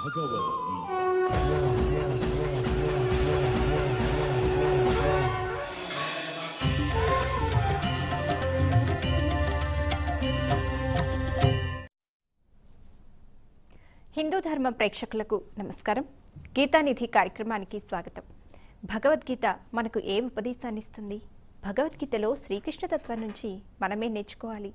హిందూ ధర్మ ప్రేక్షకులకు నమస్కారం. గీతానిధి కార్యక్రమానికి స్వాగతం. భగవద్గీత మనకు ఏ ఉపదేశాన్ని ఇస్తుంది? భగవద్గీతలో శ్రీకృష్ణ తత్వం నుంచి మనమే నేర్చుకోవాలి.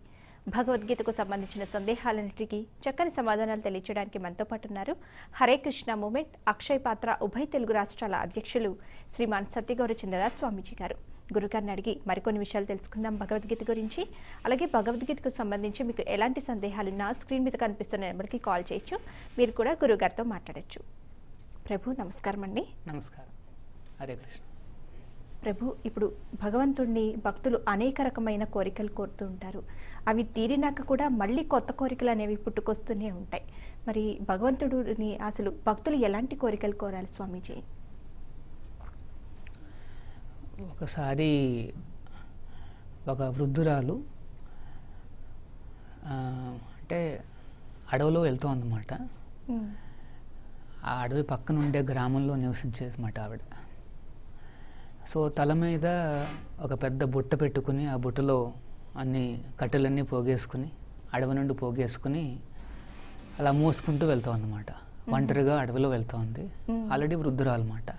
భగవద్గీతకు సంబంధించిన సందేహాలన్నిటికీ చక్కని సమాధానాలు తెలియజేయడానికి మనతో పాటు ఉన్నారు హరే కృష్ణ మూవ్మెంట్ అక్షయ్ పాత్ర ఉభయ తెలుగు రాష్ట్రాల అధ్యక్షులు శ్రీమాన్ సత్యగౌర చంద్రదాస్ స్వామీజీ గారు. గురుగారిని అడిగి మరికొన్ని విషయాలు తెలుసుకుందాం భగవద్గీత గురించి. అలాగే భగవద్గీతకు సంబంధించి మీకు ఎలాంటి సందేహాలున్నా స్క్రీన్ మీద కనిపిస్తున్న నెంబర్కి కాల్ చేయొచ్చు. మీరు కూడా గురుగారితో మాట్లాడచ్చు. ప్రభు నమస్కారం అండి. నమస్కారం. హరే కృష్ణ. ప్రభు, ఇప్పుడు భగవంతుడిని భక్తులు అనేక రకమైన కోరికలు కోరుతూ ఉంటారు. అవి తీరినాక కూడా మళ్ళీ కొత్త కోరికలు అనేవి పుట్టుకొస్తూనే ఉంటాయి. మరి భగవంతుడిని అసలు భక్తులు ఎలాంటి కోరికలు కోరాలి స్వామీజీ? ఒకసారి ఒక వృద్ధురాలు అంటే అడవిలో వెళ్తూ ఉందన్నమాట. ఆ అడవి పక్కన ఉండే గ్రామంలో నివసించేదన్నమాట ఆవిడ. సో తల మీద ఒక పెద్ద బుట్ట పెట్టుకుని ఆ బుట్టలో అన్ని కట్టెలన్నీ పోగేసుకుని అడవి నుండి పోగేసుకుని అలా మోసుకుంటూ వెళ్తూ ఉందన్నమాట. ఒంటరిగా అడవిలో వెళ్తూ ఉంది. ఆల్రెడీ వృద్ధురాలు అన్నమాట.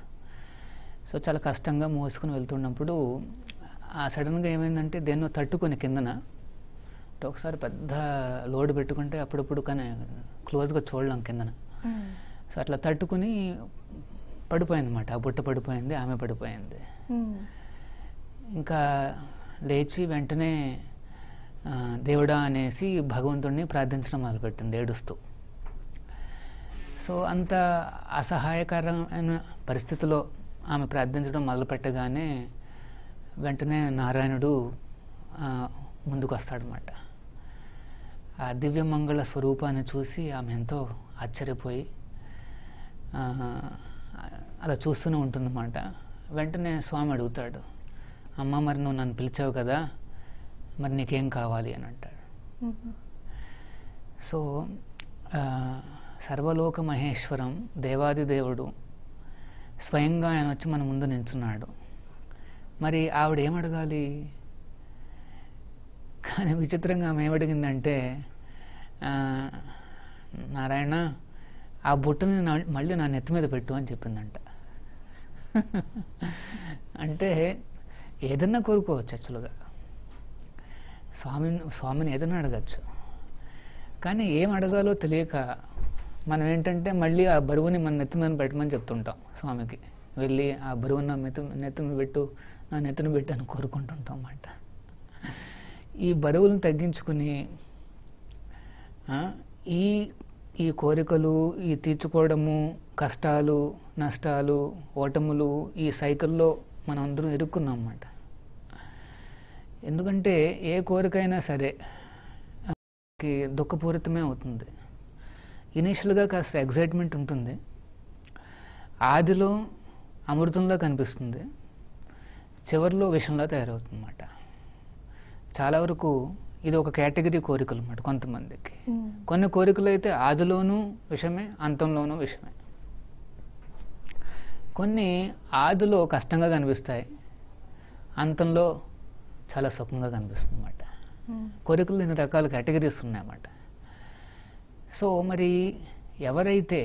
సో చాలా కష్టంగా మోసుకుని వెళ్తున్నప్పుడు ఆ సడన్గా ఏమైందంటే దేన్నో తట్టుకొని కిందన ఒకసారి పెద్ద లోడ్ పెట్టుకుంటే అప్పుడప్పుడు కానీ క్లోజ్గా చూడలేం కిందన. సో అట్లా తట్టుకుని పడిపోయింది అన్నమాట. ఆ బుట్ట పడిపోయింది, ఆమె పడిపోయింది. ఇంకా లేచి వెంటనే దేవుడా అనేసి భగవంతుడిని ప్రార్థించడం మొదలుపెట్టింది ఏడుస్తూ. సో అంత అసహాయకరమైన పరిస్థితిలో ఆమె ప్రార్థించడం మొదలుపెట్టగానే వెంటనే నారాయణుడు ముందుకు వస్తాడనమాట. ఆ దివ్యమంగళ స్వరూపాన్ని చూసి ఆమె ఎంతో ఆశ్చర్యపోయి అలా చూస్తూనే ఉంటుందన్నమాట. వెంటనే స్వామి అడుగుతాడు, అమ్మ మరి నువ్వు నన్ను పిలిచావు కదా, మరి నీకేం కావాలి అని అంటాడు. సో సర్వలోక మహేశ్వరం దేవాది దేవుడు స్వయంగా ఆయన వచ్చి మన ముందు నిల్చున్నాడు. మరి ఆవిడ ఏమడగాలి? కానీ విచిత్రంగా ఆమె ఏమడిగిందంటే, నారాయణ ఆ బుట్టని మళ్ళీ నా నెత్తి మీద పెట్టు అని చెప్పిందంట. అంటే ఏదన్నా కోరుకోవచ్చు యాక్చువల్గా, స్వామిని ఏదన్నా అడగచ్చు. కానీ ఏం అడగాలో తెలియక మనం ఏంటంటే మళ్ళీ ఆ బరువుని మన నెత్తి మీద పెట్టమని చెప్తుంటాం స్వామికి. వెళ్ళి ఆ బరువుని నా నెత్తిని పెట్టు, నా నెత్తిని పెట్టు అని కోరుకుంటుంటాం అన్నమాట. ఈ బరువులను తగ్గించుకుని ఈ కోరికలు, ఈ తీర్చుకోవడము, కష్టాలు, నష్టాలు, ఓటములు, ఈ సైకిల్లో మనం అందరం ఇరుక్కున్నాం అన్నమాట. ఎందుకంటే ఏ కోరికైనా సరే దుఃఖపూరితమే అవుతుంది. ఇనీషియల్గా కాస్త ఎగ్జైట్మెంట్ ఉంటుంది, ఆదిలో అమృతంలో కనిపిస్తుంది, చివరిలో విషంలో తయారవుతుంది అన్నమాట. చాలా వరకు ఇది ఒక కేటగిరీ కోరికలు అన్నమాట కొంతమందికి. కొన్ని కోరికలు అయితే ఆదిలోనూ విషమే, అంతంలోనూ విషమే. కొన్ని ఆదిలో కష్టంగా కనిపిస్తాయి, అంతంలో చాలా సుఖంగా కనిపిస్తుంది అన్నమాట. కోరికలు ఇన్ని రకాల కేటగిరీస్ ఉన్నాయన్నమాట. సో మరి ఎవరైతే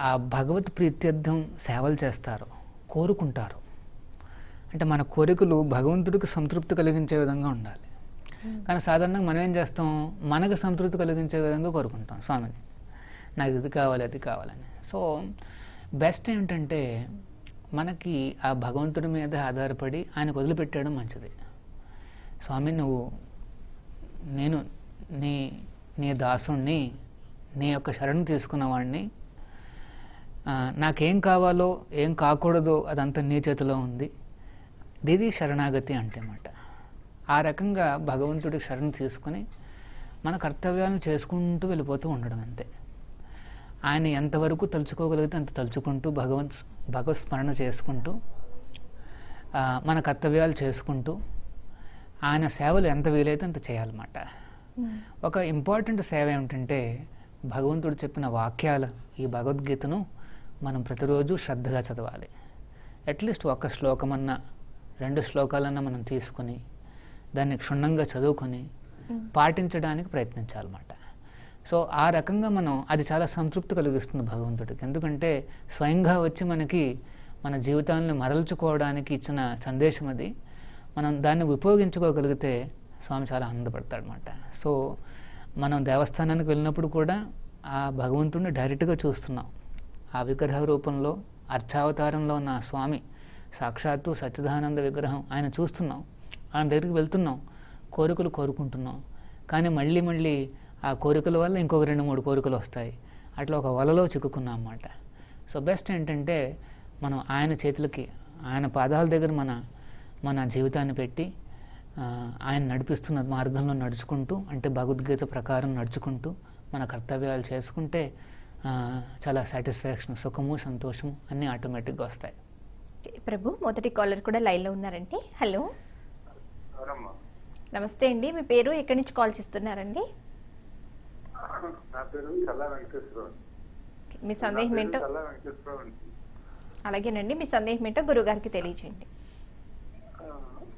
ఆ భగవత్ ప్రీత్యర్థం సేవలు చేస్తారో, కోరుకుంటారో, అంటే మన కోరికలు భగవంతుడికి సంతృప్తి కలిగించే విధంగా ఉండాలి. కానీ సాధారణంగా మనం ఏం చేస్తాం, మనకు సంతృప్తి కలిగించే విధంగా కోరుకుంటాం స్వామిని, నాకు ఇది కావాలి అది కావాలని. సో బెస్ట్ ఏంటంటే మనకి ఆ భగవంతుడి మీద ఆధారపడి ఆయనకు వదిలిపెట్టడం మంచిది. స్వామి నేను నీ దాసుణ్ణి, నీ యొక్క శరణు తీసుకున్న వాడిని, నాకేం కావాలో ఏం కాకూడదో అదంతా నీ చేతిలో ఉంది, ఇది శరణాగతి అంటే అన్నమాట. ఆ రకంగా భగవంతుడికి శరణు తీసుకుని మన కర్తవ్యాలను చేసుకుంటూ వెళ్ళిపోతూ ఉండడం అంతే. ఆయన ఎంతవరకు తలుచుకోగలిగితే అంత తలుచుకుంటూ భగవత్ స్మరణ చేసుకుంటూ మన కర్తవ్యాలు చేసుకుంటూ ఆయన సేవలు ఎంత వీలైతే అంత చేయాలన్నమాట. ఒక ఇంపార్టెంట్ సేవ ఏమిటంటే భగవంతుడు చెప్పిన వాక్యాలు, ఈ భగవద్గీతను మనం ప్రతిరోజు శ్రద్ధగా చదవాలి. అట్లీస్ట్ ఒక శ్లోకమన్నా 2 శ్లోకాలన్నా మనం తీసుకుని దాన్ని క్షుణ్ణంగా చదువుకొని పాటించడానికి ప్రయత్నించాలన్నమాట. సో ఆ రకంగా మనం, అది చాలా సంతృప్తి కలిగిస్తుంది భగవంతుడికి. ఎందుకంటే స్వయంగా వచ్చి మనకి మన జీవితాలను మరల్చుకోవడానికి ఇచ్చిన సందేశం అది. మనం దాన్ని ఉపయోగించుకోగలిగితే స్వామి చాలా ఆనందపడతాడనమాట. సో మనం దేవస్థానానికి వెళ్ళినప్పుడు కూడా ఆ భగవంతుడిని డైరెక్ట్గా చూస్తున్నాం. ఆ విగ్రహ రూపంలో అర్చావతారంలో ఉన్న స్వామి, సాక్షాత్తు సచ్చిదానంద విగ్రహం, ఆయన చూస్తున్నాం, ఆయన దగ్గరికి వెళ్తున్నాం, కోరికలు కోరుకుంటున్నాం. కానీ మళ్ళీ మళ్ళీ ఆ కోరికల వల్ల ఇంకొక 2-3 కోరికలు వస్తాయి. అట్లా ఒక వలలో చిక్కుకున్నాం అన్నమాట. సో బెస్ట్ ఏంటంటే మనం ఆయన చేతులకి, ఆయన పాదాల దగ్గర మన జీవితాన్ని పెట్టి ఆయన నడిపిస్తున్న మార్గంలో నడుచుకుంటూ, అంటే భగవద్గీత ప్రకారం నడుచుకుంటూ మన కర్తవ్యాలు చేసుకుంటే చాలా సాటిస్ఫాక్షన్, సుఖము, సంతోషము అన్నీ ఆటోమేటిక్గా వస్తాయి. ప్రభు, మొదటి కాలర్ కూడా లైన్లో ఉన్నారండి. హలో, నమస్తే అండి. మీ పేరు, ఎక్కడి నుంచి కాల్ చేస్తున్నారండి? నా పేరు చల్లా వెంకటేశ్వరరావు. మీ సందేహం ఏంటో? అలాగేనండి, మీ సందేహం ఏంటో గురుగారికి తెలియజేయండి.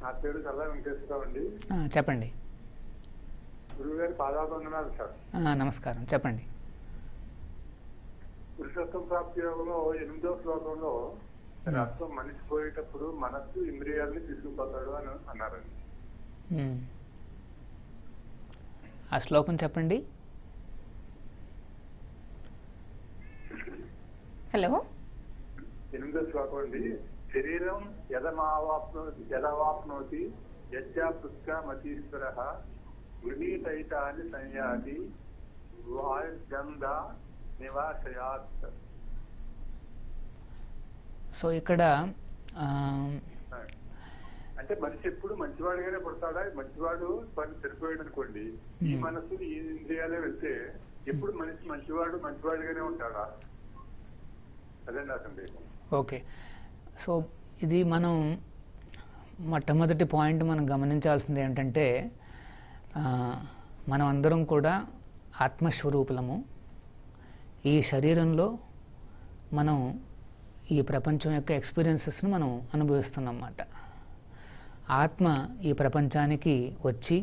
నా పేరు చల్లా వెంకటేశ్వరరావు అండి. చెప్పండి. గురువుగారి పాదాబంధనాలు సార్. నమస్కారం, చెప్పండి. పురుషోత్తం ప్రాప్తి యోగంలో 8వ శ్లోకంలో అర్థం మనిషి పోయేటప్పుడు మనస్సు ఇంద్రియాలని తీసుకుపోతాడు అని అన్నారండి. ఆ శ్లోకం చెప్పండి. హలో, 8వ శ్లోకం అండి. శరీరం యదవాప్నోతి యజ్జాపృత్యామతీశ్వరః గృహీతైతాని సంయాతి వాయుర్గంధ నివాసయాత్. సో ఇక్కడ అంటే మనిషి ఎప్పుడు మంచివాడిగానే పుడతాడా? మంచివాడు పని సరిపోయాడు అనుకోండి, ఈ మనసు ఈ ఇంద్రియాలే వెళ్తే ఎప్పుడు మనిషి మంచివాడిగానే ఉంటాడా? అదే నా సందేహం. ఓకే. సో ఇది మనం మొట్టమొదటి పాయింట్ మనం గమనించాల్సింది ఏంటంటే, మనం అందరం కూడా ఆత్మస్వరూపులము. ఈ శరీరంలో మనం ఈ ప్రపంచం యొక్క ఎక్స్పీరియన్సెస్ను మనం అనుభవిస్తున్నమాట. ఆత్మ ఈ ప్రపంచానికి వచ్చి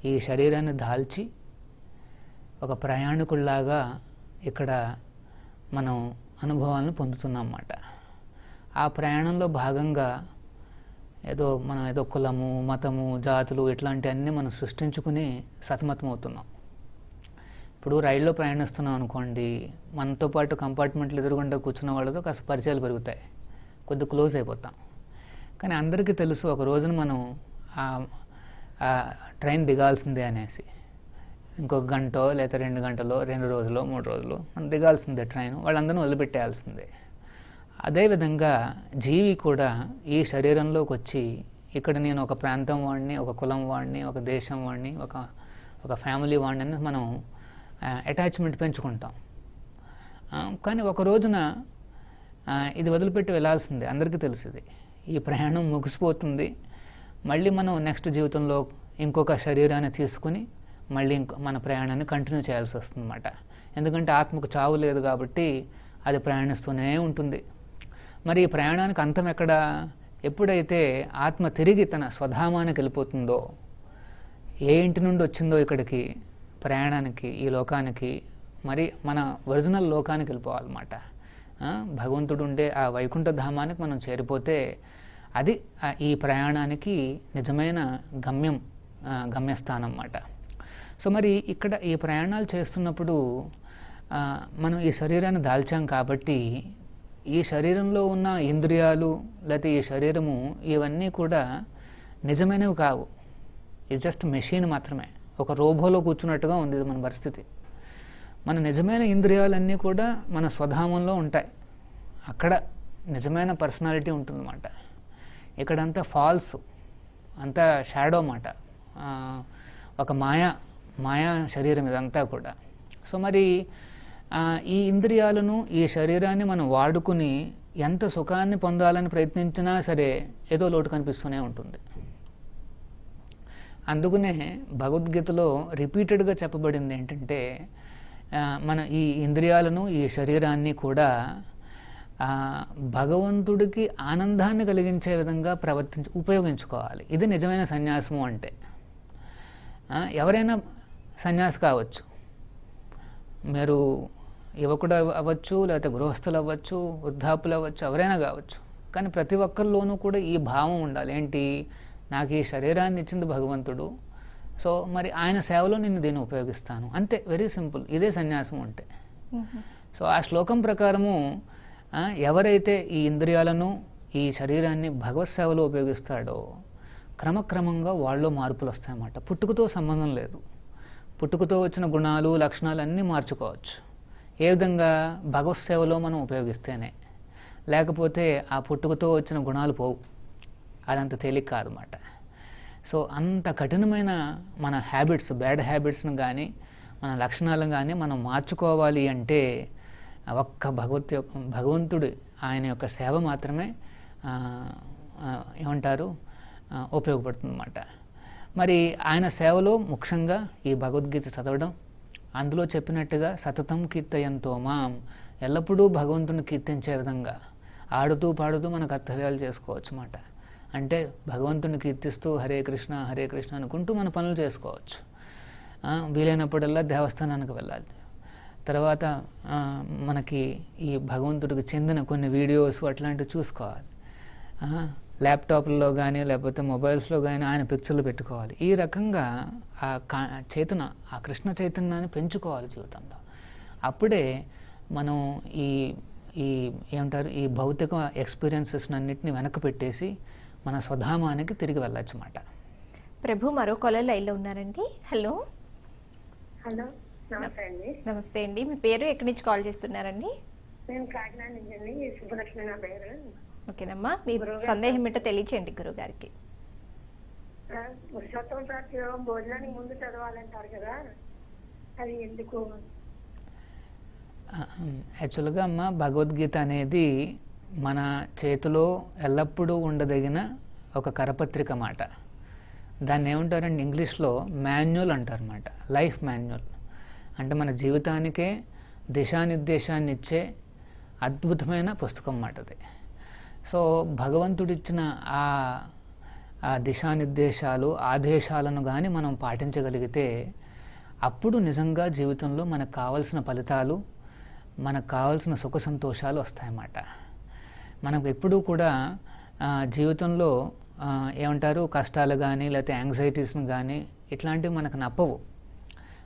ఈ శరీరాన్ని దాల్చి ఒక ప్రయాణికుల్లాగా ఇక్కడ మనం అనుభవాలను పొందుతున్నమాట. ఆ ప్రయాణంలో భాగంగా మనం ఏదో కులము, మతము, జాతులు ఇట్లాంటివన్నీ మనం సృష్టించుకుని సతమతమవుతున్నాం. ఇప్పుడు రైల్లో ప్రయాణిస్తున్నాం అనుకోండి, మనతో పాటు కంపార్ట్మెంట్లు ఎదురుగుండా కూర్చున్న వాళ్ళతో కాస్త పరిచయాలు పెరుగుతాయి, కొద్ది క్లోజ్ అయిపోతాం. కానీ అందరికీ తెలుసు ఒక రోజున మనం ట్రైన్ దిగాల్సిందే అనేసి. ఇంకొక గంటో లేదా 2 గంటలో, 2 రోజులో, 3 రోజులు మనం దిగాల్సిందే ట్రైన్, వాళ్ళందరినీ వదిలిపెట్టేయాల్సిందే. అదేవిధంగా జీవి కూడా ఈ శరీరంలోకి వచ్చి ఇక్కడ నేను ఒక ప్రాంతం వాడిని, ఒక కులం వాడిని, ఒక దేశం వాడిని, ఒక ఫ్యామిలీ వాడిని అని మనం అటాచ్మెంట్ పెంచుకుంటాం. కానీ ఒక రోజున ఇది వదిలిపెట్టి వెళ్ళాల్సిందే, అందరికీ తెలుసు. ఈ ప్రయాణం ముగిసిపోతుంది, మళ్ళీ మనం నెక్స్ట్ జీవితంలో ఇంకొక శరీరాన్ని తీసుకుని మళ్ళీ మన ప్రయాణాన్ని కంటిన్యూ చేయాల్సి వస్తుందన్నమాట. ఎందుకంటే ఆత్మకు చావు లేదు కాబట్టి అది ప్రయాణిస్తూనే ఉంటుంది. మరి ఈ ప్రయాణానికి అంతం ఎక్కడ? ఎప్పుడైతే ఆత్మ తిరిగి తన స్వధామానికి వెళ్ళిపోతుందో, ఏ ఇంటి నుండి వచ్చిందో ఇక్కడికి ప్రయాణానికి, ఈ లోకానికి, మరి మన ఒరిజినల్ లోకానికి వెళ్ళిపోవాలన్నమాట. భగవంతుడు ఉండే ఆ వైకుంఠ ధామానికి మనం చేరిపోతే అది ఈ ప్రయాణానికి నిజమైన గమ్యస్థానం అన్నమాట. సో మరి ఇక్కడ ఈ ప్రయాణాలు చేస్తున్నప్పుడు మనం ఈ శరీరాన్ని దాల్చాం కాబట్టి ఈ శరీరంలో ఉన్న ఇంద్రియాలు లేకపోతే ఈ శరీరము ఇవన్నీ కూడా నిజమైనవి కావు. ఇది జస్ట్ మెషిన్ మాత్రమే, ఒక రోబోలో కూర్చున్నట్టుగా ఉంది మన పరిస్థితి. మన నిజమైన ఇంద్రియాలన్నీ కూడా మన స్వధామంలో ఉంటాయి, అక్కడ నిజమైన పర్సనాలిటీ ఉంటుందన్నమాట. ఇక్కడంతా ఫాల్స్, అంతా షాడో అన్నమాట, ఒక మాయా శరీరం ఇదంతా కూడా. సో మరి ఈ ఇంద్రియాలను, ఈ శరీరాన్ని మనం వాడుకుని ఎంత సుఖాన్ని పొందాలని ప్రయత్నించినా సరే ఏదో లోటు కనిపిస్తూనే ఉంటుంది. అందుకనే భగవద్గీతలో రిపీటెడ్గా చెప్పబడింది ఏంటంటే మన ఈ ఇంద్రియాలను ఈ శరీరాన్ని కూడా భగవంతుడికి ఆనందాన్ని కలిగించే విధంగా ఉపయోగించుకోవాలి. ఇది నిజమైన సన్యాసము అంటే. ఎవరైనా సన్యాసి కావచ్చు, మీరు యువకుడు అవ్వచ్చు, లేకపోతే గృహస్థులు అవ్వచ్చు, వృద్ధాపులు అవ్వచ్చు, ఎవరైనా కావచ్చు. కానీ ప్రతి ఒక్కరిలోనూ కూడా ఈ భావం ఉండాలి. ఏంటి, నాకు ఈ శరీరాన్ని ఇచ్చింది భగవంతుడు, సో మరి ఆయన సేవలో నేను దీన్ని ఉపయోగిస్తాను, అంతే. Very simple. ఇదే సన్యాసం అంటే. సో ఆ శ్లోకం ప్రకారము ఎవరైతే ఈ ఇంద్రియాలను ఈ శరీరాన్ని భగవత్ సేవలో ఉపయోగిస్తాడో క్రమక్రమంగా వాళ్ళలో మార్పులు వస్తాయన్నమాట. పుట్టుకతో సంబంధం లేదు. పుట్టుకతో వచ్చిన గుణాలు లక్షణాలు అన్నీ మార్చుకోవచ్చు. ఏ విధంగా? భగవత్ సేవలో మనం ఉపయోగిస్తేనే. లేకపోతే ఆ పుట్టుకతో వచ్చిన గుణాలు పోవు. అదంత తేలిక కాదన్నమాట. సో అంత కఠినమైన మన హ్యాబిట్స్, బ్యాడ్ హ్యాబిట్స్ను కానీ మన లక్షణాలను కానీ మనం మార్చుకోవాలి అంటే ఒక్క భగవంతుడి ఆయన యొక్క సేవ మాత్రమే ఏమంటారు ఉపయోగపడుతుందన్నమాట. మరి ఆయన సేవలో ముఖ్యంగా ఈ భగవద్గీత చదవడం, అందులో చెప్పినట్టుగా సతతం కీర్తయంతో మాం, ఎల్లప్పుడూ భగవంతుని కీర్తించే విధంగా ఆడుతూ పాడుతూ మన కర్తవ్యాలు చేసుకోవచ్చు అన్నమాట. అంటే భగవంతుని కీర్తిస్తూ హరే కృష్ణ హరే కృష్ణ అనుకుంటూ మన పనులు చేసుకోవచ్చు. వీలైనప్పుడల్లా దేవస్థానానికి వెళ్ళాలి. తర్వాత మనకి ఈ భగవంతుడికి చెందిన కొన్ని వీడియోస్ అట్లాంటివి చూసుకోవాలి. ల్యాప్టాప్లో కానీ లేకపోతే మొబైల్స్లో కానీ ఆయన పిక్చర్లు పెట్టుకోవాలి. ఈ రకంగా ఆ ఆ కృష్ణ చైతన్యాన్ని పెంచుకోవాలి జీవితంలో. అప్పుడే మనం ఈ ఏమంటారు ఈ భౌతిక ఎక్స్పీరియన్సెస్ అన్నింటినీ వెనక్కి పెట్టేసి మన స్వధామానికి తిరిగి వెళ్ళొచ్చు అన్నమాట. ప్రభు మరో కాలర్ లైన్లో ఉన్నారండి. హలో. హలో, నమస్తే అండి. నమస్తే అండి. మీ పేరు ఎక్కడి నుంచి కాల్ చేస్తున్నారండి? నేను కాకినాడ నుంచి అండి. సుబ్బలక్ష్మి నా పేరు. ఓకేనమ్మా, మీ సందేహం ఏంటో తెలియచేయండి గురువు గారికి. పురుషోత్తమ ప్రాప్తి యోగం భోజనానికి ముందు చదవాలంటారు కదా, అది ఎందుకు? యాక్చువల్గా అమ్మ, భగవద్గీత అనేది మన చేతిలో ఎల్లప్పుడూ ఉండదగిన ఒక కరపత్రిక మాట. దాన్ని ఏమంటారంటే ఇంగ్లీష్లో మాన్యువల్ అంటారన్నమాట. లైఫ్ మాన్యువల్ అంటే మన జీవితానికే దిశానిర్దేశాన్ని ఇచ్చే అద్భుతమైన పుస్తకం మాట అది. సో భగవంతుడిచ్చిన ఆ దిశానిర్దేశాలు, ఆదేశాలను కానీ మనం పాటించగలిగితే అప్పుడు నిజంగా జీవితంలో మనకు కావలసిన ఫలితాలు, మనకు కావాల్సిన సుఖ సంతోషాలు వస్తాయన్నమాట. మనకు ఎప్పుడూ కూడా జీవితంలో ఏమంటారు కష్టాలు కానీ లేకపోతే యాంగ్జైటీస్ని కానీ ఇట్లాంటివి మనకు నప్పవు.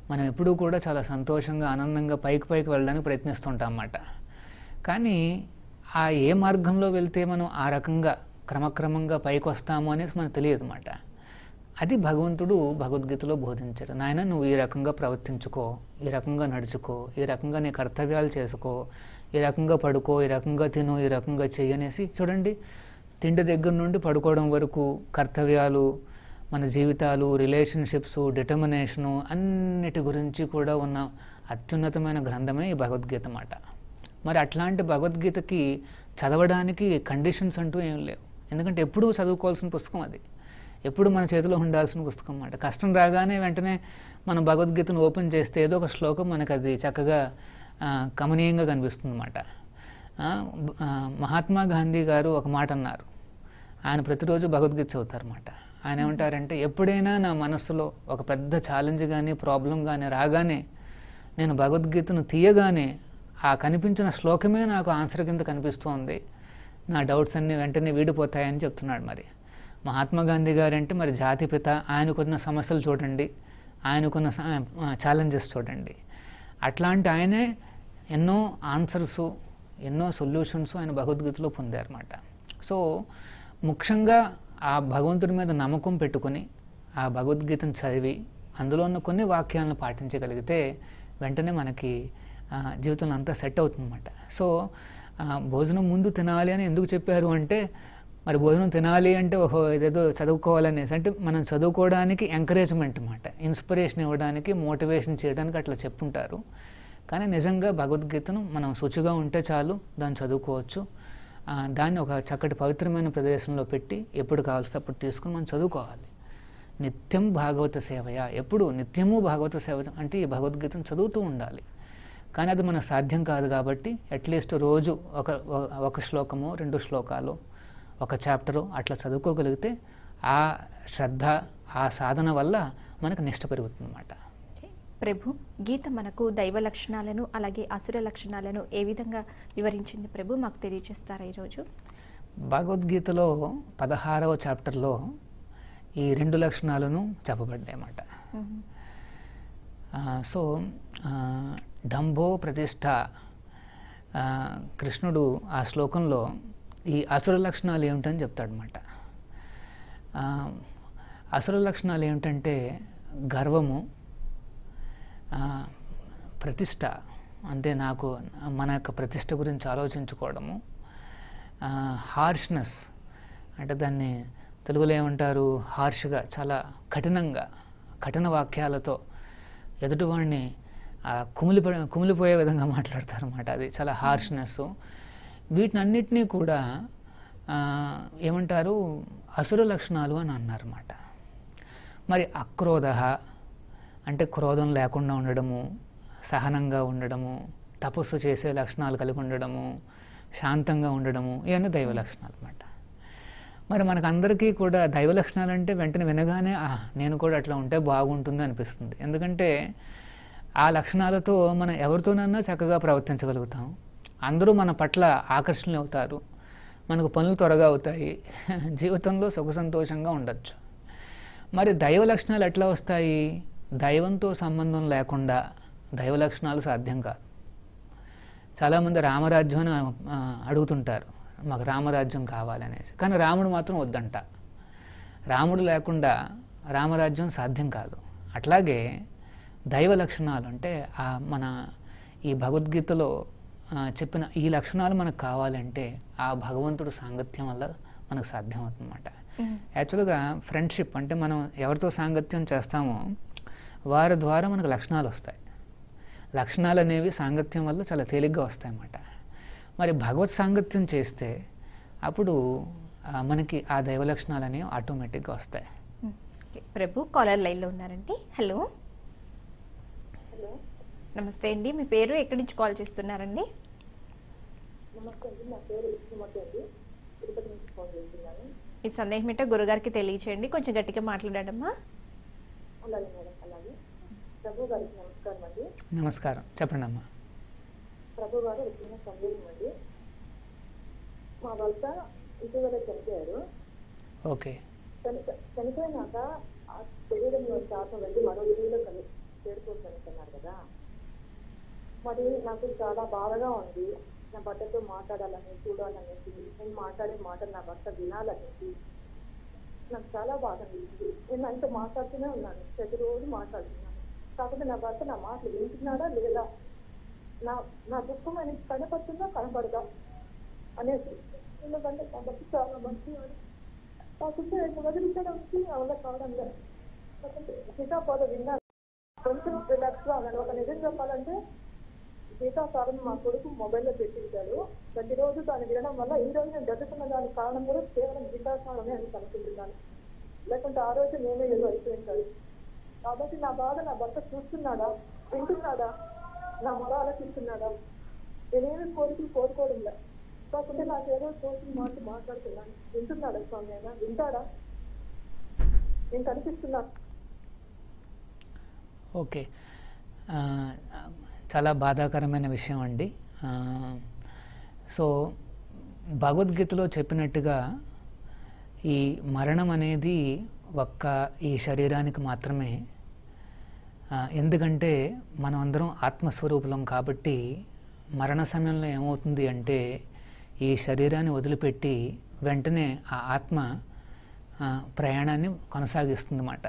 మనం ఎప్పుడూ కూడా చాలా సంతోషంగా ఆనందంగా పైకి వెళ్ళడానికి ప్రయత్నిస్తుంటాం అన్నమాట. కానీ ఏ మార్గంలో వెళ్తే మనం ఆ రకంగా క్రమక్రమంగా పైకి వస్తాము అనేసి మనకు తెలియదు అన్నమాట. అది భగవంతుడు భగవద్గీతలో బోధించారు. నాయన, నువ్వు ఈ రకంగా ప్రవర్తించుకో, ఈ రకంగా నడుచుకో, ఈ రకంగా నీ కర్తవ్యాలు చేసుకో, ఈ రకంగా పడుకో, ఈ రకంగా తిను, ఈ రకంగా చెయ్యనేసి. చూడండి, తిండి దగ్గర నుండి పడుకోవడం వరకు కర్తవ్యాలు, మన జీవితాలు, రిలేషన్షిప్స్, డిటర్మినేషను అన్నిటి గురించి కూడా ఉన్న అత్యున్నతమైన గ్రంథమే ఈ భగవద్గీత మాట. మరి అట్లాంటి భగవద్గీతకి చదవడానికి కండిషన్స్ అంటూ ఏం లేవు. ఎందుకంటే ఎప్పుడూ చదువుకోవాల్సిన పుస్తకం అది, ఎప్పుడు మన చేతిలో ఉండాల్సిన పుస్తకం అన్నమాట. కష్టం రాగానే వెంటనే మనం భగవద్గీతను ఓపెన్ చేస్తే ఏదో ఒక శ్లోకం మనకు అది చక్కగా కమనీయంగా కనిపిస్తుంది అన్నమాట. మహాత్మా గాంధీ గారు ఒక మాట అన్నారు. ఆయన ప్రతిరోజు భగవద్గీత చదువుతారన్నమాట. ఆయన ఏమంటారంటే, ఎప్పుడైనా నా మనస్సులో ఒక పెద్ద ఛాలెంజ్ కానీ ప్రాబ్లం కానీ రాగానే నేను భగవద్గీతను తీయగానే ఆ కనిపించిన శ్లోకమే నాకు ఆన్సర్ కింద కనిపిస్తోంది, నా డౌట్స్ అన్నీ వెంటనే వీడిపోతాయని చెప్తున్నాడు. మరి మహాత్మా గాంధీ గారంటే మరి జాతిపిత, ఆయనకున్న సమస్యలు చూడండి, ఆయనకున్న ఛాలెంజెస్ చూడండి. అట్లాంటి ఆయనే ఎన్నో ఆన్సర్సు, ఎన్నో సొల్యూషన్స్ ఆయన భగవద్గీతలో పొందారన్నమాట. సో ముఖ్యంగా ఆ భగవంతుడి మీద నమ్మకం పెట్టుకొని ఆ భగవద్గీతను చదివి అందులో ఉన్న కొన్ని వాక్యాలను పాటించగలిగితే వెంటనే మనకి జీవితంలో అంతా సెట్ అవుతుందన్నమాట. సో భోజనం ముందు తినాలి అని ఎందుకు చెప్పారు అంటే, మరి భోజనం తినాలి అంటే ఓహో ఇదేదో చదువుకోవాలనేసి, అంటే మనం చదువుకోవడానికి ఎంకరేజ్మెంట్ అన్నమాట, ఇన్స్పిరేషన్ ఇవ్వడానికి, మోటివేషన్ చేయడానికి అట్లా చెప్పుంటారు. కానీ నిజంగా భగవద్గీతను మనం శుచిగా ఉంటే చాలు, దాన్ని చదువుకోవచ్చు. దాన్ని ఒక చక్కటి పవిత్రమైన ప్రదేశంలో పెట్టి ఎప్పుడు కావాల్సి అప్పుడు తీసుకుని మనం చదువుకోవాలి. నిత్యం భాగవత సేవయ, ఎప్పుడు నిత్యము భాగవత సేవ అంటే ఈ భగవద్గీతను చదువుతూ ఉండాలి. కానీ అది మనకు సాధ్యం కాదు కాబట్టి అట్లీస్ట్ రోజు ఒక శ్లోకము 2 శ్లోకాలు ఒక చాప్టరు అట్లా చదువుకోగలిగితే ఆ శ్రద్ధ ఆ సాధన వల్ల మనకు నిష్ట పెరుగుతుందన్నమాట. ప్రభు, గీత మనకు దైవ లక్షణాలను అలాగే అసుర లక్షణాలను ఏ విధంగా వివరించింది ప్రభు, మాకు తెలియజేస్తారా ఈరోజు? భగవద్గీతలో 16వ చాప్టర్లో ఈ 2 లక్షణాలను చెప్పబడ్డాయి అన్నమాట. సో డంభో ప్రతిష్ట, కృష్ణుడు ఆ శ్లోకంలో ఈ అసుర లక్షణాలు ఏమిటని చెప్తాడనమాట. అసుర లక్షణాలు ఏమిటంటే గర్వము, ప్రతిష్ట అంటే మన యొక్క ప్రతిష్ట గురించి ఆలోచించుకోవడము, హార్ష్నెస్ అంటే దాన్ని తెలుగులో ఏమంటారు, హార్ష్గా చాలా కఠిన వాక్యాలతో ఎదుటివాడిని కుమిలిపోయే విధంగా మాట్లాడతారు అన్నమాట. అది చాలా హార్ష్నెస్. వీటినన్నిటినీ కూడా ఏమంటారు, అసుర లక్షణాలు అని అన్నారన్నమాట. మరి అక్రోధ అంటే క్రోధం లేకుండా ఉండడము, సహనంగా ఉండడము, తపస్సు చేసే లక్షణాలు కలిగి ఉండడము, శాంతంగా ఉండడము, ఇవన్నీ దైవ లక్షణాలు అన్నమాట. మరి మనకందరికీ కూడా దైవ లక్షణాలు అంటే వెంటనే వినగానే నేను కూడా అట్లా ఉంటే బాగుంటుంది అనిపిస్తుంది. ఎందుకంటే ఆ లక్షణాలతో మనం ఎవరితోనన్నా చక్కగా ప్రవర్తించగలుగుతాం, అందరూ మన పట్ల ఆకర్షణలు అవుతారు, మనకు పనులు త్వరగా అవుతాయి, జీవితంలో సుఖ సంతోషంగా ఉండొచ్చు. మరి దైవ లక్షణాలు ఎట్లా వస్తాయి? దైవంతో సంబంధం లేకుండా దైవ లక్షణాలు సాధ్యం కాదు. చాలామంది రామరాజ్యం అని అడుగుతుంటారు, మాకు రామరాజ్యం కావాలనేసి. కానీ రాముడు మాత్రం వద్దంట. రాముడు లేకుండా రామరాజ్యం సాధ్యం కాదు. అట్లాగే దైవ లక్షణాలు అంటే మన ఈ భగవద్గీతలో చెప్పిన ఈ లక్షణాలు మనకు కావాలంటే ఆ భగవంతుడు సాంగత్యం వల్ల మనకు సాధ్యం అవుతుందన్నమాట. యాక్చువల్గా ఫ్రెండ్షిప్ అంటే మనం ఎవరితో సాంగత్యం చేస్తామో వారి ద్వారా మనకు లక్షణాలు వస్తాయి. లక్షణాలు అనేవి సాంగత్యం వల్ల చాలా తేలిగ్గా వస్తాయి అన్నమాట. మరి భగవత్ సాంగత్యం చేస్తే అప్పుడు మనకి ఆ దైవ లక్షణాలు అనేవి ఆటోమేటిక్గా వస్తాయి. ప్రభు, కాలర్ లైన్లో ఉన్నారండి. హలో, నమస్తే అండి. మీ పేరు, ఎక్కడి నుంచి కాల్ చేస్తున్నారండి? నమస్తే అండి, నా పేరు విష్ణుమతి అండి, తిరుపతి నుంచి కాల్ చేస్తున్నాను. మీ సందేహం ఏంటో గురుగారికి తెలియచేయండి, కొంచెం గట్టిగా మాట్లాడమ్మా. అలాగే మేడం, అలాగే. ప్రభు గారికి నమస్కారం అండి. నమస్కారం, చెప్పండి అమ్మా. ప్రభు గారు ఒక చిన్న సందేహం అండి. మా భర్త ఇటీవల చనిపోయారు. ఓకే. చనిపోయినాక ఆ శరీరంలో శాతం వెళ్ళి మరో జీవిలో చేరుకోవచ్చనుకున్నారు కదా. మరి నాకు చాలా బాధగా ఉంది. నా భర్తతో మాట్లాడాలని, చూడాలనేసి, నేను మాట్లాడే మాటలు నా భర్త వినాలనేసి నాకు చాలా బాధ అనిపించింది. నేను ఆయనతో మాట్లాడుతూనే ఉన్నాను, ప్రతిరోజు మాట్లాడుతున్నాను. కాకపోతే నా భర్త నా మాటలు వింటున్నాడా లేదా, నా దుఃఖం ఆయనకి కనపడుతుందా కనపడదా అనేసి. ఎందుకంటే నా భర్త చాలా మంచివాడు. కాకపోతే ఆయన వదిలించడానికి నా వల్ల కావడం లేదు. సీతాపాద విన్నాను, కొంచెం రిలాక్స్గా ఉన్నాను. ఒక నిజం చెప్పాలంటే సీతాపాదం మా కొడుకు మొబైల్లో పెట్టించాడు. ప్రతిరోజు దాన్ని వినడం వల్ల ఈ రోజు నేను జరుగుతున్న దానికి కారణం కూడా కేవలం గీతాసారమే అని అనుకుంటున్నాను. లేకుంటే ఆ రోజు నేనే ఏదో అయిపోయింటాడు. కాబట్టి నా బాధ నా భర్త చూస్తున్నాడా, వింటున్నాడా, నా మొర ఆలోచిస్తున్నాడా? నేనేమి కోరుకోవడం లేదు. కాకపోతే నాకేదో తోచిన మాట మాట్లాడుతున్నాను. వింటున్నాడా స్వామి? అయినా వింటాడా? నేను కనిపిస్తున్నాను. ఓకే, చాలా బాధాకరమైన విషయం అండి. సో భగవద్గీతలో చెప్పినట్టుగా ఈ మరణం అనేది ఈ శరీరానికి మాత్రమే. ఎందుకంటే మనం అందరం ఆత్మస్వరూపులం కాబట్టి మరణ సమయంలో ఏమవుతుంది అంటే ఈ శరీరాన్ని వదిలిపెట్టి వెంటనే ఆ ఆత్మ ప్రయాణాన్ని కొనసాగిస్తుందన్నమాట.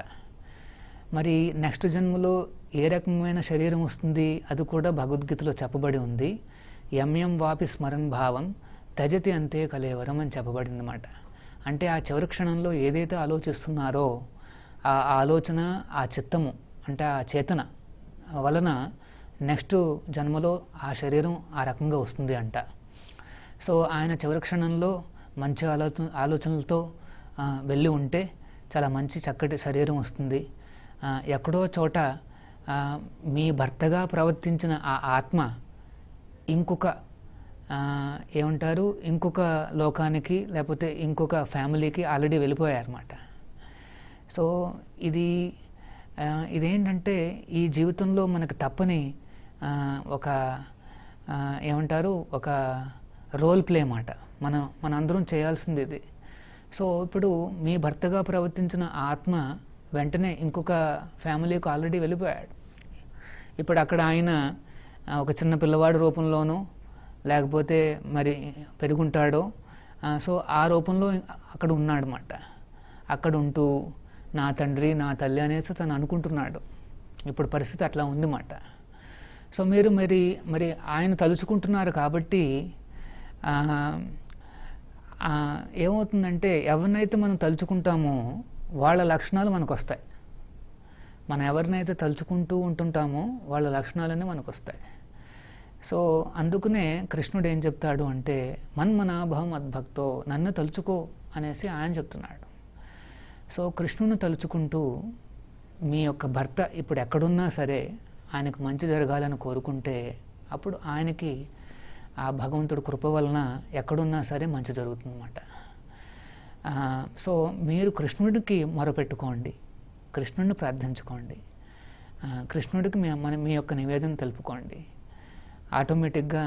మరి నెక్స్ట్ జన్మలో ఏ రకమైన శరీరం వస్తుంది అది కూడా భగవద్గీతలో చెప్పబడి ఉంది. యమ్యం వాపి స్మరన్ భావం తజతి అంతే కలేవరం అని చెప్పబడింది అన్నమాట. అంటే ఆ చివరి క్షణంలో ఏదైతే ఆలోచిస్తున్నారో ఆ ఆలోచన, ఆ చిత్తము అంటే ఆ చేతన వలన నెక్స్ట్ జన్మలో ఆ శరీరం ఆ రకంగా వస్తుంది అంట. సో ఆయన చివరి క్షణంలో మంచి ఆలోచనలతో వెళ్ళి ఉంటే చాలా మంచి చక్కటి శరీరం వస్తుంది. ఎక్కడో చోట మీ భర్తగా ప్రవర్తించిన ఆ ఆత్మ ఇంకొక ఏమంటారు ఇంకొక లోకానికి లేకపోతే ఇంకొక ఫ్యామిలీకి ఆల్రెడీ వెళ్ళిపోయారన్నమాట. సో ఇదేంటంటే ఈ జీవితంలో మనకు తప్పని ఒక ఏమంటారు ఒక రోల్ ప్లే మాట. మనందరం చేయాల్సింది ఇది. సో ఇప్పుడు మీ భర్తగా ప్రవర్తించిన ఆత్మ వెంటనే ఇంకొక ఫ్యామిలీకి ఆల్రెడీ వెళ్ళిపోయాడు. ఇప్పుడు అక్కడ ఆయన ఒక చిన్న పిల్లవాడి రూపంలోనో లేకపోతే మరి పెరుగుంటాడో, సో ఆ రూపంలో అక్కడ ఉన్నాడన్నమాట. అక్కడ ఉంటూ నా తండ్రి నా తల్లి అనేసి తను అనుకుంటున్నాడు. ఇప్పుడు పరిస్థితి అట్లా ఉందన్నమాట. సో మీరు మరి ఆయన తలుచుకుంటున్నారు కాబట్టి ఏమవుతుందంటే ఎవరినైతే మనం తలుచుకుంటామో వాళ్ళ లక్షణాలు మనకు వస్తాయి. మనం ఎవరినైతే తలుచుకుంటూ ఉంటుంటామో వాళ్ళ లక్షణాలన్నీ మనకు వస్తాయి. సో అందుకనే కృష్ణుడు ఏం చెప్తాడు అంటే మన్మనాభం మద్భక్తో, నన్ను తలుచుకో అనేసి ఆయన చెప్తున్నాడు. సో కృష్ణుని తలుచుకుంటూ మీ యొక్క భర్త ఇప్పుడు ఎక్కడున్నా సరే ఆయనకు మంచి జరగాలని కోరుకుంటే అప్పుడు ఆయనకి ఆ భగవంతుడి కృప వలన ఎక్కడున్నా సరే మంచి జరుగుతుందన్నమాట. సో మీరు కృష్ణుడికి మొరపెట్టుకోండి, కృష్ణుడిని ప్రార్థించుకోండి, కృష్ణుడికి మీ యొక్క నివేదన తెలుపుకోండి. ఆటోమేటిక్గా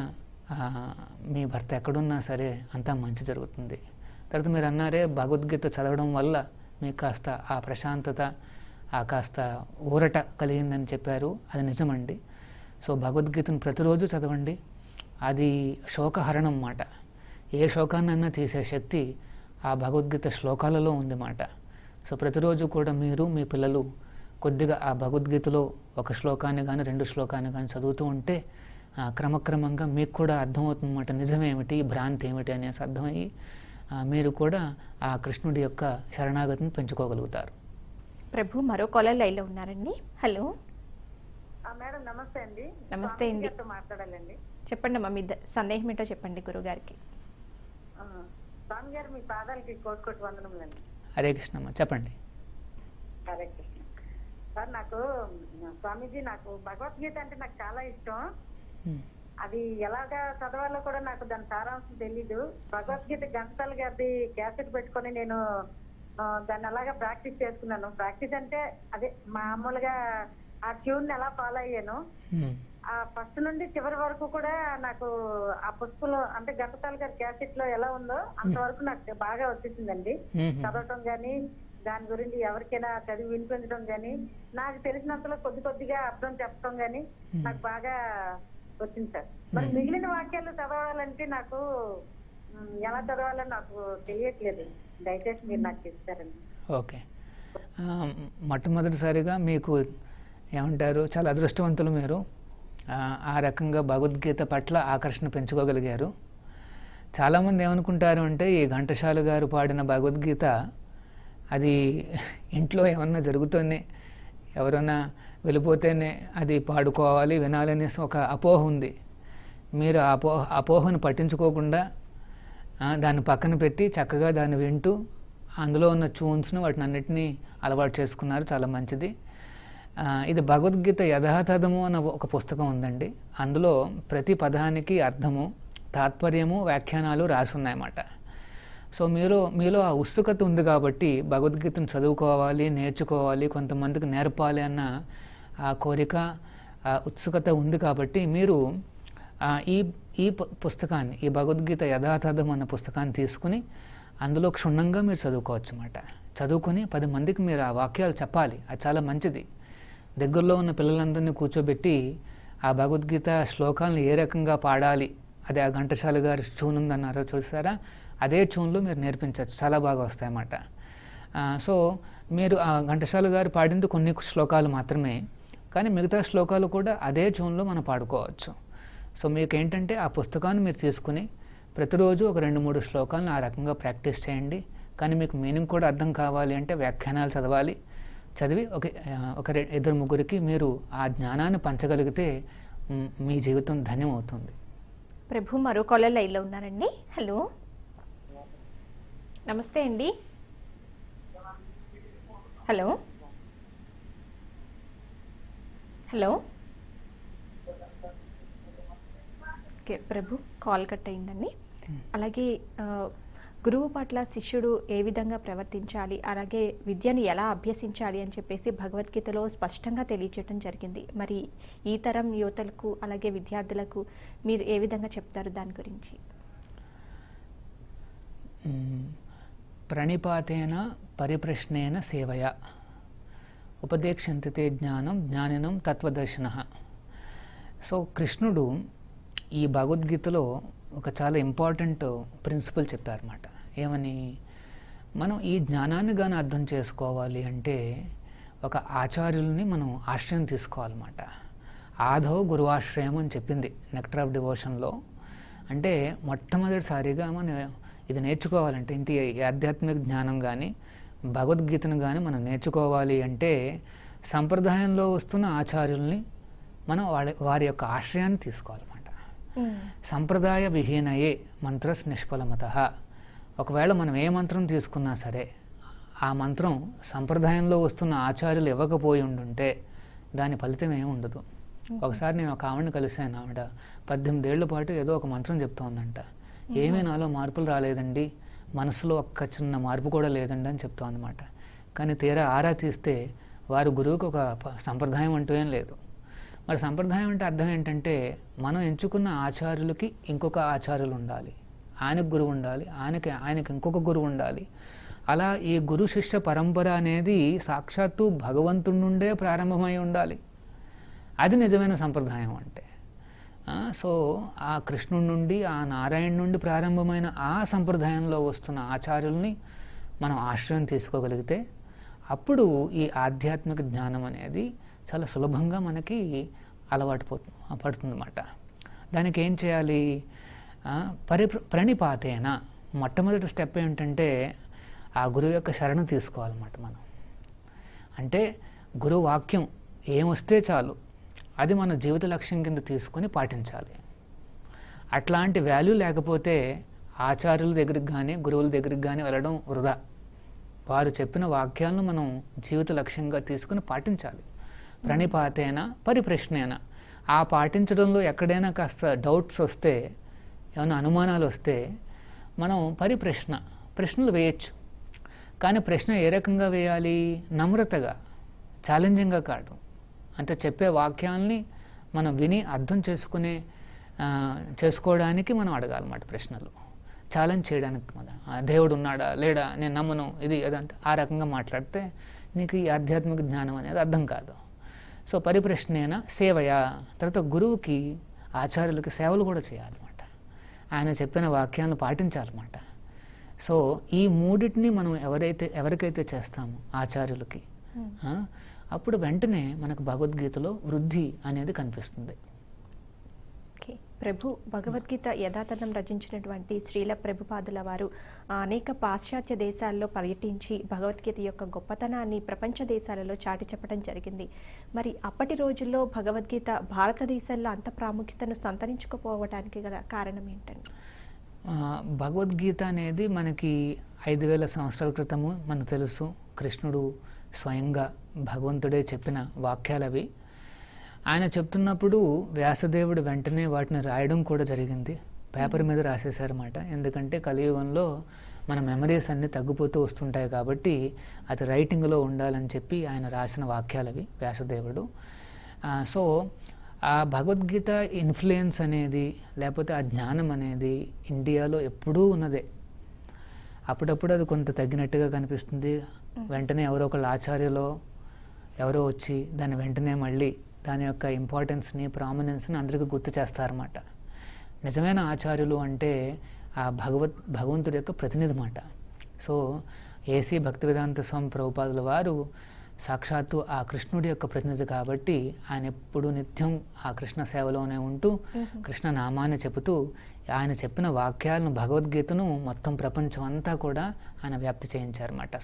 మీ భర్త ఎక్కడున్నా సరే అంతా మంచి జరుగుతుంది. తర్వాత మీరు అన్నారే భగవద్గీత చదవడం వల్ల మీకు కాస్త ఆ ప్రశాంతత కాస్త ఊరట కలిగిందని చెప్పారు. అది నిజమండి. సో భగవద్గీతను ప్రతిరోజు చదవండి. అది శోకహరణం అన్నమాట. ఏ శోకాన్నైనా తీసే శక్తి ఆ భగవద్గీత శ్లోకాలలో ఉందన్నమాట. సో ప్రతిరోజు కూడా మీరు మీ పిల్లలు కొద్దిగా ఆ భగవద్గీతలో ఒక శ్లోకాన్ని కానీ 2 శ్లోకాన్ని కానీ చదువుతూ ఉంటే క్రమక్రమంగా మీకు కూడా అర్థమవుతుందన్నమాట నిజమేమిటి భ్రాంతి ఏమిటి అనేసి అర్థమయ్యి మీరు కూడా ఆ కృష్ణుడి యొక్క శరణాగతిని పెంచుకోగలుగుతారు. ప్రభు మరో కాలర్ లైన్లో ఉన్నారండి. హలో మేడం నమస్తే అండి. నమస్తే అండి. మాట్లాడాలండి. చెప్పండి అమ్మా, మీ సందేహం ఏంటో చెప్పండి గురువు గారికి. స్వామి గారు మీ పాదాలకి కోటి వందనములండి. హరే కృష్ణమ్మ చెప్పండి. హరే కృష్ణ సార్. నాకు స్వామీజీ నాకు భగవద్గీత అంటే నాకు చాలా ఇష్టం. అది ఎలాగా చదవాలో కూడా నాకు దాని సారాంశం తెలీదు. భగవద్గీత గంటలు గారి క్యాసెట్ పెట్టుకొని నేను దాన్ని అలాగా ప్రాక్టీస్ చేసుకున్నాను. ప్రాక్టీస్ అంటే అదే మామూలుగా ఆ ట్యూన్ ఎలా ఫాలో అయ్యాను. ఆ ఫస్ట్ నుండి చివరి వరకు కూడా నాకు ఆ పుస్తకంలో అంటే ఘంటసాల గారి క్యాసెట్ లో ఎలా ఉందో అంతవరకు నాకు బాగా వచ్చేసిందండి. చదవటం గానీ దాని గురించి ఎవరికైనా చదివి వినిపించడం గానీ నాకు తెలిసినంతలో కొద్దిగా అర్థం చెప్పడం గానీ నాకు బాగా వచ్చింది సార్. మరి మిగిలిన వాక్యాలు చదవాలంటే నాకు ఎలా చదవాలో నాకు తెలియట్లేదు. దయచేసి మీరు నాకు చెప్తారండి. ఓకే, మొట్టమొదటిసారిగా మీకు ఏమంటారు చాలా అదృష్టవంతులు మీరు. ఆ రకంగా భగవద్గీత పట్ల ఆకర్షణ పెంచుకోగలిగారు. చాలామంది ఏమనుకుంటారు అంటే ఈ ఘంటసాల గారు పాడిన భగవద్గీత అది ఇంట్లో ఏమన్నా జరుగుతూనే ఎవరైనా వెళ్ళిపోతేనే అది పాడుకోవాలి వినాలనేసి ఒక అపోహ ఉంది. మీరు అపోహను పట్టించుకోకుండా దాన్ని పక్కన పెట్టి చక్కగా దాన్ని వింటూ అందులో ఉన్న ట్యూన్స్ను వాటిని అన్నిటినీ అలవాటు చేసుకున్నారు. చాలా మంచిది. ఇది భగవద్గీత యథాతథము అన్న ఒక పుస్తకం ఉందండి. అందులో ప్రతి పదానికి అర్థము తాత్పర్యము వ్యాఖ్యానాలు రాసి ఉన్నాయన్నమాట. సో మీలో ఆ ఉత్సుకత ఉంది కాబట్టి భగవద్గీతను చదువుకోవాలి నేర్చుకోవాలి కొంతమందికి నేర్పాలి అన్న ఆ కోరిక ఉత్సుకత ఉంది కాబట్టి మీరు ఈ పుస్తకాన్ని ఈ భగవద్గీత యథాతథం అన్న పుస్తకాన్ని తీసుకుని అందులో క్షుణ్ణంగా మీరు చదువుకోవచ్చు అన్నమాట. చదువుకొని 10 మందికి మీరు ఆ వాక్యాలు చెప్పాలి. అది చాలా మంచిది. దగ్గరలో ఉన్న పిల్లలందరినీ కూర్చోబెట్టి ఆ భగవద్గీత శ్లోకాలను ఏ రకంగా పాడాలి అదే ఆ ఘంటసాల గారి ట్యూన్ ఉందన్నారో చూసారా, అదే ట్యూన్లో మీరు నేర్పించవచ్చు. చాలా బాగా వస్తాయన్నమాట. సో మీరు ఆ ఘంటసాల గారు పాడింది కొన్ని శ్లోకాలు మాత్రమే, కానీ మిగతా శ్లోకాలు కూడా అదే ట్యూన్లో మనం పాడుకోవచ్చు. సో మీకు ఏంటంటే ఆ పుస్తకాన్ని మీరు తీసుకుని ప్రతిరోజు ఒక 2-3 శ్లోకాలను ఆ రకంగా ప్రాక్టీస్ చేయండి. కానీ మీకు మీనింగ్ కూడా అర్థం కావాలి అంటే వ్యాఖ్యానాలు చదవాలి. చదివి ఒక 2-3 మీరు ఆ జ్ఞానాన్ని పంచగలిగితే మీ జీవితం ధన్యం అవుతుంది. ప్రభు మరో కాలర్ లైన్లో ఉన్నారండి. హలో నమస్తే అండి. Hello hello. ఓకే ప్రభు, కాల్ కట్ అయిందండి. అలాగే గురువు పట్ల శిష్యుడు ఏ విధంగా ప్రవర్తించాలి, అలాగే విద్యను ఎలా అభ్యసించాలి అని చెప్పేసి భగవద్గీతలో స్పష్టంగా తెలియచేయడం జరిగింది. మరి ఈ తరం యువతలకు అలాగే విద్యార్థులకు మీరు ఏ విధంగా చెప్తారు దాని గురించి? ప్రణిపాతేన పరిప్రశ్నేన సేవయ ఉపదేక్షంతే జ్ఞానం జ్ఞానినం తత్వదర్శినః. సో కృష్ణుడు ఈ భగవద్గీతలో ఒక చాలా ఇంపార్టెంట్ ప్రిన్సిపల్ చెప్పారన్నమాట. ఏమని? మనం ఈ జ్ఞానాన్ని కానీ అర్థం చేసుకోవాలి అంటే ఒక ఆచార్యుల్ని మనం ఆశ్రయం తీసుకోవాలన్నమాట. ఆదౌ గురువాశ్రయం అని చెప్పింది నెక్టర్ ఆఫ్ డివోషన్లో. అంటే మొట్టమొదటిసారిగా మనం ఇది నేర్చుకోవాలంటే, ఇంటి ఆధ్యాత్మిక జ్ఞానం కానీ భగవద్గీతను కానీ మనం నేర్చుకోవాలి అంటే సంప్రదాయంలో వస్తున్న ఆచార్యుల్ని మనం వారి యొక్క ఆశ్రయాన్ని తీసుకోవాలన్నమాట. సంప్రదాయ విహీనయే మంత్రస్ నిష్ఫలమతః. ఒకవేళ మనం ఏ మంత్రం తీసుకున్నా సరే ఆ మంత్రం సంప్రదాయంలో వస్తున్న ఆచార్యులు ఇవ్వకపోయి ఉండుంటే దాని ఫలితం ఏమి ఉండదు. ఒకసారి నేను ఒక ఆవిడని కలిశాను. ఆవిడ 18 ఏళ్ల పాటు ఏదో ఒక మంత్రం చెప్తోందంట. ఏమీ నాలో మార్పులు రాలేదండి, మనసులో ఒక్క చిన్న మార్పు కూడా లేదండి అని చెప్తోందన్నమాట. కానీ తీరా ఆరా తీస్తే వారి గురువుకి ఒక సంప్రదాయం అంటూ ఏం లేదు. మరి సంప్రదాయం అంటే అర్థం ఏంటంటే మనం ఎంచుకున్న ఆచార్యులకి ఇంకొక ఆచార్యులు ఉండాలి, ఆయనకు గురువు ఉండాలి, ఆయనకి ఇంకొక గురువు ఉండాలి. అలా ఈ గురు శిష్య పరంపర అనేది సాక్షాత్తు భగవంతుడి నుండే ప్రారంభమై ఉండాలి. అది నిజమైన సంప్రదాయం అంటే. సో ఆ కృష్ణుడి నుండి, ఆ నారాయణ నుండి ప్రారంభమైన ఆ సంప్రదాయంలో వస్తున్న ఆచార్యుల్ని మనం ఆశ్రయం తీసుకోగలిగితే అప్పుడు ఈ ఆధ్యాత్మిక జ్ఞానం అనేది చాలా సులభంగా మనకి అలవాటు పడుతుందన్నమాట. దానికి ఏం చేయాలి? ప్రణిపాతేన మొట్టమొదటి స్టెప్ ఏంటంటే ఆ గురువు యొక్క శరణు తీసుకోవాలన్నమాట మనం. అంటే గురువు వాక్యం ఏమొస్తే చాలు అది మన జీవిత లక్ష్యం కింద తీసుకొని పాటించాలి. అట్లాంటి వాల్యూ లేకపోతే ఆచార్యుల దగ్గరికి కానీ గురువుల దగ్గరికి కానీ వెళ్ళడం వృధా. వారు చెప్పిన వాక్యాలను మనం జీవిత లక్ష్యంగా తీసుకుని పాటించాలి. ప్రణిపాతేన పరిప్రశ్నేన. ఆ పాటించడంలో ఎక్కడైనా కాస్త డౌట్స్ వస్తే, ఏమైనా అనుమానాలు వస్తే మనం ప్రశ్నలు వేయచ్చు. కానీ ప్రశ్న ఏ రకంగా వేయాలి? నమ్రతగా, ఛాలెంజింగ్గా కాదు. అంటే చెప్పే వాక్యాల్ని మనం విని అర్థం చేసుకోవడానికి మనం అడగాలన్నమాట ప్రశ్నలు. ఛాలెంజ్ చేయడానికి దేవుడు ఉన్నాడా లేడా, నేను నమ్మను, ఇది అదంటే ఆ రకంగా మాట్లాడితే నీకు ఈ ఆధ్యాత్మిక జ్ఞానం అనేది అర్థం కాదు. సో పరిప్రశ్నేన సేవయా. తర్వాత గురువుకి ఆచార్యులకి సేవలు కూడా చేయాలన్నమాట. ఆయన చెప్పిన వాక్యాలను పాటించాలన్నమాట. సో ఈ మూడింటిని మనం ఎవరికైతే చేస్తామో ఆచార్యులకి, అప్పుడు వెంటనే మనకు భగవద్గీతలో వృద్ధి అనేది కనిపిస్తుంది. ఓకే ప్రభు, భగవద్గీత యథాతథం రచించినటువంటి శ్రీల ప్రభుపాదుల వారు అనేక పాశ్చాత్య దేశాల్లో పర్యటించి భగవద్గీత యొక్క గొప్పతనాన్ని ప్రపంచ దేశాలలో చాటి చెప్పడం జరిగింది. మరి అప్పటి రోజుల్లో భగవద్గీత భారతదేశంలో అంత ప్రాముఖ్యతను సంతరించుకుపోవడానికి గల కారణం ఏంటండి? భగవద్గీత అనేది మనకి 5000 సంవత్సరాల క్రితము మనకు తెలుసు. కృష్ణుడు స్వయంగా భగవంతుడే చెప్పిన వాక్యాలవి. ఆయన చెప్తున్నప్పుడు వ్యాసదేవుడు వెంటనే వాటిని రాయడం కూడా జరిగింది. పేపర్ మీద రాసేశారన్నమాట. ఎందుకంటే కలియుగంలో మన మెమరీస్ అన్నీ తగ్గిపోతూ వస్తుంటాయి కాబట్టి అది రైటింగ్లో ఉండాలని చెప్పి ఆయన రాసిన వాక్యాలవి వ్యాసదేవుడు. సో ఆ భగవద్గీత ఇన్ఫ్లుయెన్స్ అనేది, లేకపోతే ఆ జ్ఞానం అనేది ఇండియాలో ఎప్పుడూ ఉన్నదే. అప్పుడప్పుడు అది కొంత తగ్గినట్టుగా కనిపిస్తుంది. వెంటనే ఎవరో ఒకళ్ళు ఆచార్యులో ఎవరో వచ్చి దాన్ని వెంటనే మళ్ళీ దాని యొక్క ఇంపార్టెన్స్ని, ప్రామినెన్స్ని అందరికీ గుర్తు చేస్తారన్నమాట. నిజమైన ఆచార్యులు అంటే ఆ భగవంతుడి యొక్క ప్రతినిధి మాట. సో ఏసీ భక్తివేదాంత స్వామి ప్రభుపాదుల వారు సాక్షాత్తు ఆ కృష్ణుడి యొక్క ప్రతినిధి కాబట్టి ఆయన ఎప్పుడు నిత్యం ఆ కృష్ణ సేవలోనే ఉంటూ కృష్ణ నామాన్ని చెబుతూ ఆయన చెప్పిన వాక్యాలను, భగవద్గీతను మొత్తం ప్రపంచం అంతా కూడా ఆయన వ్యాప్తి చేయించారన్నమాట.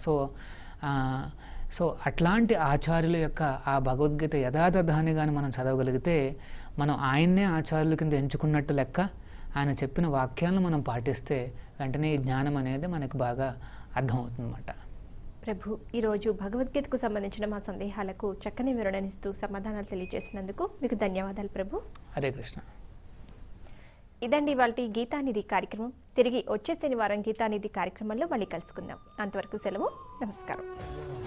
సో అట్లాంటి ఆచార్యుల యొక్క ఆ భగవద్గీత యథాతథాన్ని కానీ మనం చదవగలిగితే మనం ఆయన్నే ఆచార్యుల కింద ఎంచుకున్నట్టు లెక్క. ఆయన చెప్పిన వాక్యాలను మనం పాటిస్తే వెంటనే ఈ జ్ఞానం అనేది మనకు బాగా అర్థమవుతుందన్నమాట. ప్రభు ఈరోజు భగవద్గీతకు సంబంధించిన మా సందేహాలకు చక్కని వివరణనిస్తూ సమాధానాలు తెలియజేసినందుకు మీకు ధన్యవాదాలు ప్రభు. హరే కృష్ణ. ఇదండి ఇవాల్టి గీతానిధి కార్యక్రమం. తిరిగి వచ్చే శనివారం గీతానిధి కార్యక్రమంలో మళ్ళీ కలుసుకుందాం. అంతవరకు సెలవు. నమస్కారం.